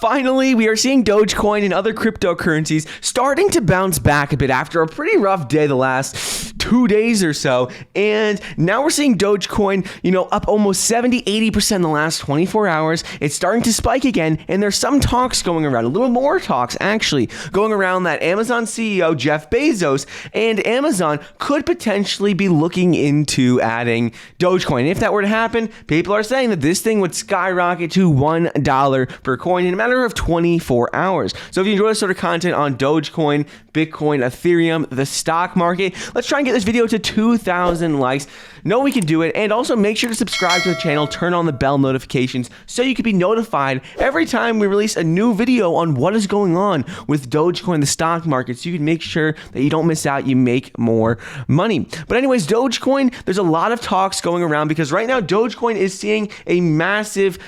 Finally, we are seeing Dogecoin and other cryptocurrencies starting to bounce back a bit after a pretty rough day the last 2 days or so. And now we're seeing Dogecoin, up almost 70, 80% in the last 24 hours. It's starting to spike again. And there's some talks going around, a little more talks actually, going around that Amazon CEO Jeff Bezos and Amazon could potentially be looking into adding Dogecoin. If that were to happen, people are saying that this thing would skyrocket to $1 per coin in a matter of 24 hours. So if you enjoy this sort of content on Dogecoin, Bitcoin, Ethereum, the stock market, let's try and get this video to 2,000 likes. Know we can do it. And also make sure to subscribe to the channel, turn on the bell notifications so you can be notified every time we release a new video on what is going on with Dogecoin, the stock market, so you can make sure that you don't miss out, you make more money. But anyways, Dogecoin, there's a lot of talks going around because right now Dogecoin is seeing a massive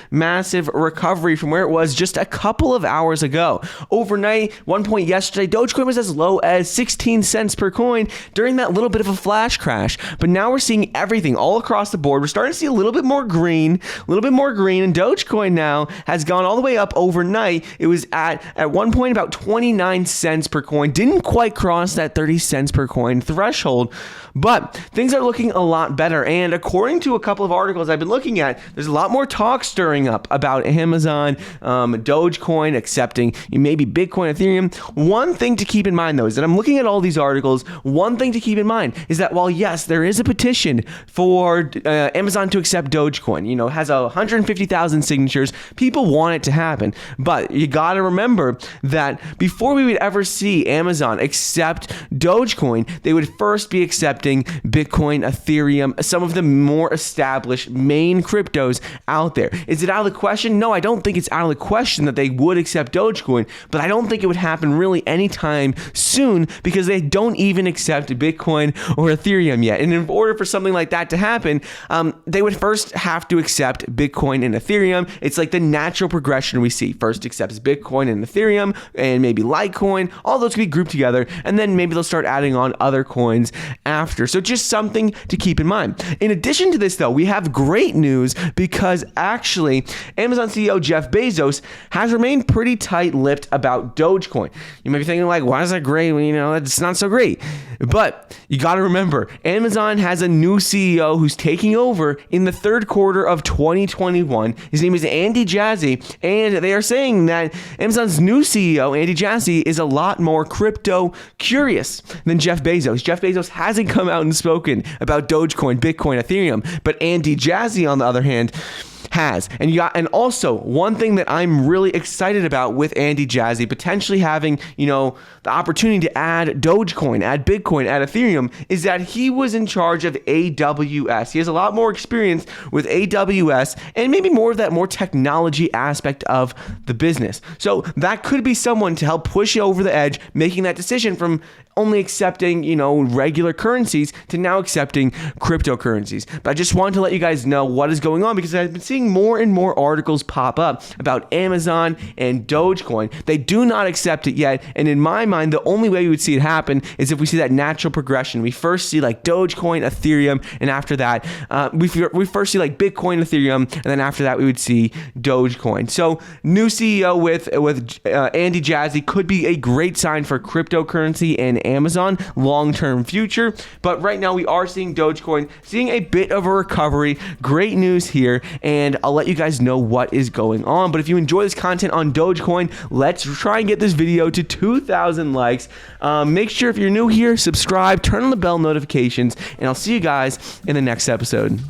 recovery from where it was just a couple of hours ago. Overnight, one point yesterday, Dogecoin was as low as 16 cents per coin during that little bit of a flash crash. But now we're seeing everything all across the board. We're starting to see a little bit more green, and Dogecoin now has gone all the way up overnight. It was at one point about 29 cents per coin. Didn't quite cross that 30 cents per coin threshold, but things are looking a lot better. And according to a couple of articles I've been looking at, there's a lot more talk stirring up about Amazon, Dogecoin accepting maybe Bitcoin, Ethereum. One thing to keep in mind, though, is that I'm looking at all these articles. One thing to keep in mind is that while, yes, there is a petition for Amazon to accept Dogecoin, it has 150,000 signatures. People want it to happen. But you got to remember that before we would ever see Amazon accept Dogecoin, they would first be accepting Bitcoin, Ethereum, some of the more established main cryptos out there. Is it out of the question? No, I don't think it's out of the question that they would accept Dogecoin, but I don't think it would happen really anytime soon because they don't even accept Bitcoin or Ethereum yet. And in order for something like that to happen, they would first have to accept Bitcoin and Ethereum. It's like the natural progression we see. First accepts Bitcoin and Ethereum and maybe Litecoin. All those can be grouped together, and then maybe they'll start adding on other coins after. So just something to keep in mind. In addition to this, though, we have great news because actually Amazon CEO Jeff Bezos has remained pretty tight-lipped about Dogecoin. You might be thinking like, why is that great? Well, it's not so great. But you got to remember, Amazon has a new CEO who's taking over in the third quarter of 2021. His name is Andy Jassy, and they are saying that Amazon's new CEO, Andy Jassy, is a lot more crypto curious than Jeff Bezos. Jeff Bezos hasn't come out and spoken about Dogecoin, Bitcoin, Ethereum, but Andy Jassy, on the other hand, has. And also one thing that I'm really excited about with Andy Jassy potentially having, the opportunity to add Dogecoin, add Bitcoin, add Ethereum is that he was in charge of AWS. He has a lot more experience with AWS and maybe more of that more technology aspect of the business. So that could be someone to help push you over the edge, making that decision from only accepting, regular currencies to now accepting cryptocurrencies. But I just wanted to let you guys know what is going on because I've been seeing more and more articles pop up about Amazon and Dogecoin. They do not accept it yet. And in my mind, the only way we would see it happen is if we see that natural progression. We first see like Dogecoin, Ethereum, and after that, we first see like Bitcoin, Ethereum, and then after that, we would see Dogecoin. So new CEO with Andy Jassy could be a great sign for cryptocurrency and Amazon long-term future. But right now we are seeing Dogecoin seeing a bit of a recovery. Great news here, and I'll let you guys know what is going on. But if you enjoy this content on Dogecoin, let's try and get this video to 2,000 likes. Make sure if you're new here, subscribe, turn on the bell notifications, and I'll see you guys in the next episode.